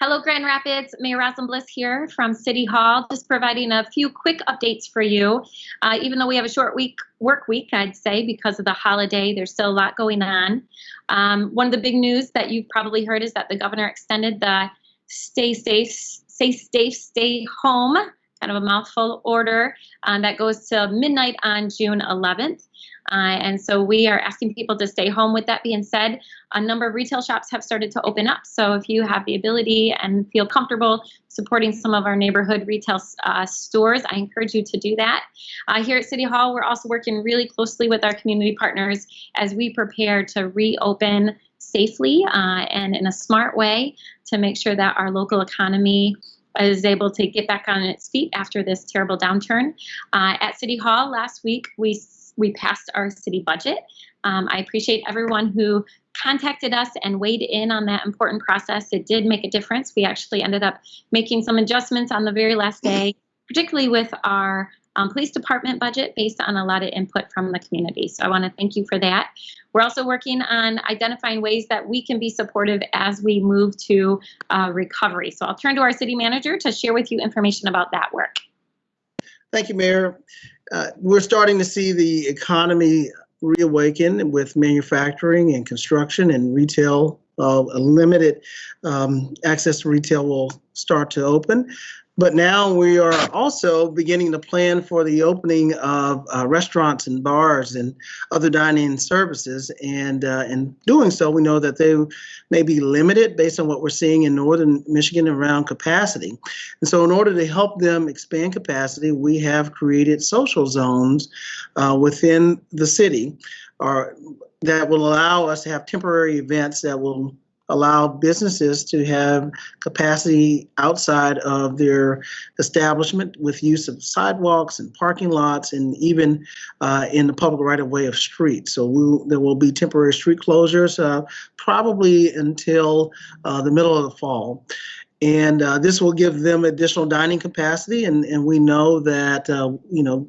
Hello, Grand Rapids. Mayor Rosalynn Bliss here from City Hall, just providing a few quick updates for you. Even though we have a short work week, I'd say, because of the holiday, there's still a lot going on. One of the big news that you've probably heard is that the governor extended the stay safe, stay home, kind of a mouthful order that goes to midnight on June 11th. And so we are asking people to stay home. With that being said, a number of retail shops have started to open up. So if you have the ability and feel comfortable supporting some of our neighborhood retail stores, I encourage you to do that. Here at City Hall, we're also working really closely with our community partners as we prepare to reopen safely and in a smart way to make sure that our local economy is able to get back on its feet after this terrible downturn. At City Hall last week, we passed our city budget. I appreciate everyone who contacted us and weighed in on that important process. It did make a difference. We actually ended up making some adjustments on the very last day, particularly with our police department budget based on a lot of input from the community. So I want to thank you for that. We're also working on identifying ways that we can be supportive as we move to recovery. So I'll turn to our city manager to share with you information about that work. Thank you, Mayor. We're starting to see the economy reawaken with manufacturing and construction and retail. Limited access to retail will start to open. But now we are also beginning to plan for the opening of restaurants and bars and other dining services. And in doing so, we know that they may be limited based on what we're seeing in northern Michigan around capacity. And so in order to help them expand capacity, we have created social zones within the city that will allow us to have temporary events that will allow businesses to have capacity outside of their establishment with use of sidewalks and parking lots and even in the public right-of-way of streets. So there will be temporary street closures probably until the middle of the fall. And this will give them additional dining capacity. And we know that,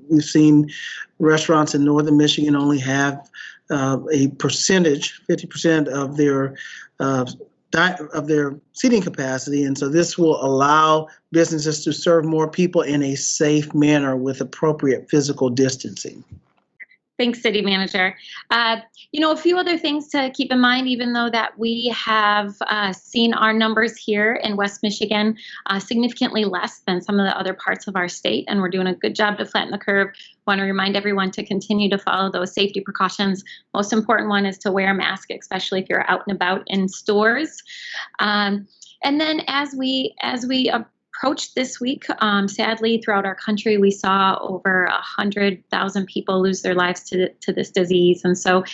we've seen restaurants in northern Michigan only have a percentage, 50% of their seating capacity. And so this will allow businesses to serve more people in a safe manner with appropriate physical distancing. Thanks, City Manager. A few other things to keep in mind, even though that we have seen our numbers here in West Michigan significantly less than some of the other parts of our state, and we're doing a good job to flatten the curve. Want to remind everyone to continue to follow those safety precautions. Most important one is to wear a mask, especially if you're out and about in stores. And then as we approached this week, sadly, throughout our country, we saw over 100,000 people lose their lives to this disease. And so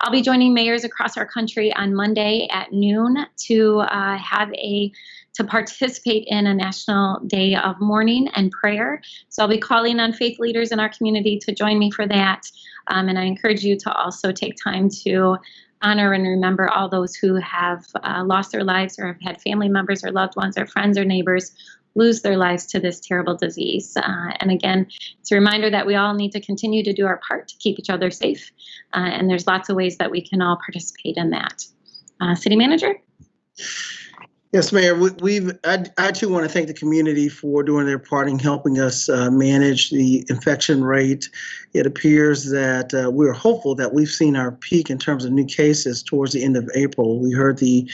I'll be joining mayors across our country on Monday at noon to participate in a national day of mourning and prayer. So I'll be calling on faith leaders in our community to join me for that. And I encourage you to also take time to honor and remember all those who have lost their lives or have had family members or loved ones or friends or neighbors lose their lives to this terrible disease. And again, it's a reminder that we all need to continue to do our part to keep each other safe. And there's lots of ways that we can all participate in that. City Manager? Yes, Mayor. I too want to thank the community for doing their part in helping us manage the infection rate. It appears that we're hopeful that we've seen our peak in terms of new cases towards the end of April. We heard the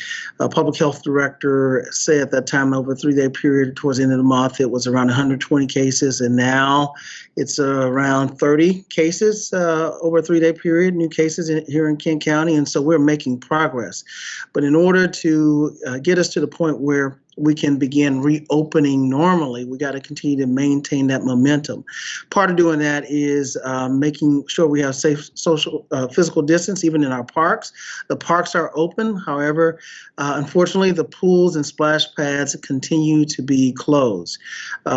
public health director say at that time over a 3-day period towards the end of the month, it was around 120 cases, and now it's around 30 cases over a 3-day period, new cases here in Kent County, and so we're making progress. But in order to get us to the point where we can begin reopening normally, we got to continue to maintain that momentum. Part of doing that is making sure we have safe social physical distance, even in our parks. The parks are open. However, unfortunately, the pools and splash pads continue to be closed.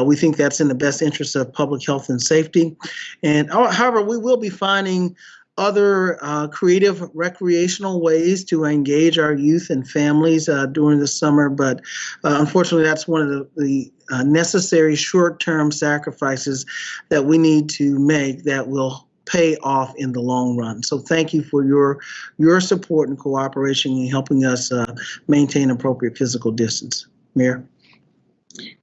We think that's in the best interest of public health and safety. And however, we will be finding other creative recreational ways to engage our youth and families during the summer. But unfortunately, that's one of the necessary short-term sacrifices that we need to make that will pay off in the long run. So thank you for your support and cooperation in helping us maintain appropriate physical distance. Mayor.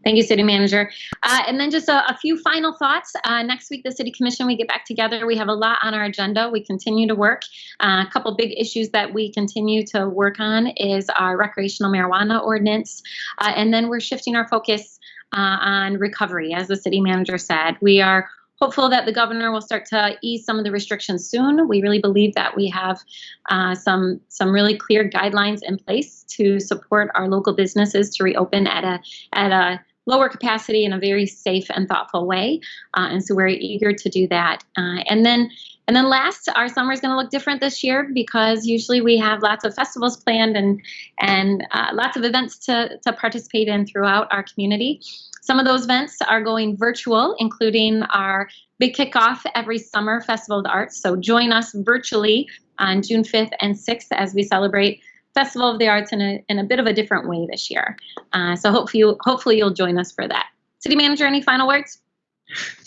Thank you, City Manager. And then just a few final thoughts. Next week, the City Commission, we get back together. We have a lot on our agenda. We continue to work. A couple big issues that we continue to work on is our recreational marijuana ordinance. And then we're shifting our focus on recovery, as the City Manager said. We are hopeful that the governor will start to ease some of the restrictions soon. We really believe that we have some really clear guidelines in place to support our local businesses to reopen at a lower capacity in a very safe and thoughtful way. And so we're eager to do that. And then last, our summer is going to look different this year because usually we have lots of festivals planned and lots of events to participate in throughout our community. Some of those events are going virtual, including our big kickoff every summer, Festival of the Arts. So join us virtually on June 5th and 6th as we celebrate Festival of the Arts in a bit of a different way this year. So hopefully you'll join us for that. City Manager, any final words?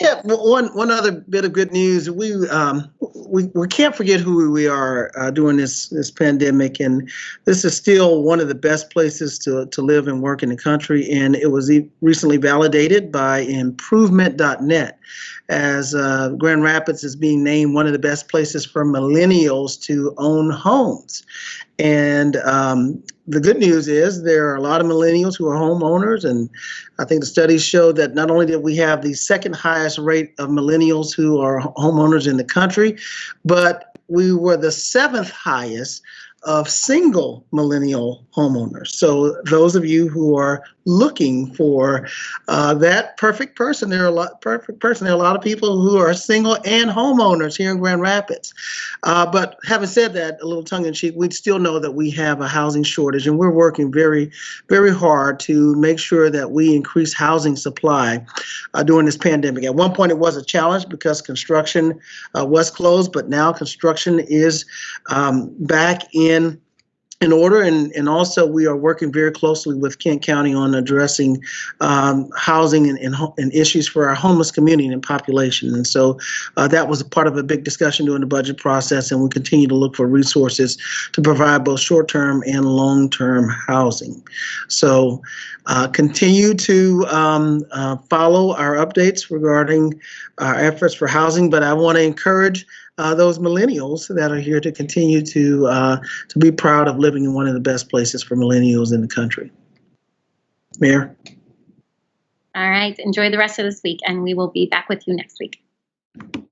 Yeah, one other bit of good news. We can't forget who we are during this pandemic, and this is still one of the best places to live and work in the country. And it was recently validated by improvement.net as Grand Rapids is being named one of the best places for millennials to own homes. And the good news is there are a lot of millennials who are homeowners, and I think the studies show that not only did we have the second highest rate of millennials who are homeowners in the country, but we were the seventh highest of single millennial homeowners. So those of you who are looking for that perfect person, there are a lot of people who are single and homeowners here in Grand Rapids. But having said that, a little tongue in cheek, we still know that we have a housing shortage, and we're working very, very hard to make sure that we increase housing supply during this pandemic. At one point, it was a challenge because construction was closed, but now construction is back in order, and also we are working very closely with Kent County on addressing housing and issues for our homeless community and population. And so that was a part of a big discussion during the budget process, and we continue to look for resources to provide both short-term and long-term housing. So continue to follow our updates regarding our efforts for housing, but I want to encourage those millennials that are here to continue to be proud of living in one of the best places for millennials in the country. Mayor? All right. Enjoy the rest of this week, and we will be back with you next week.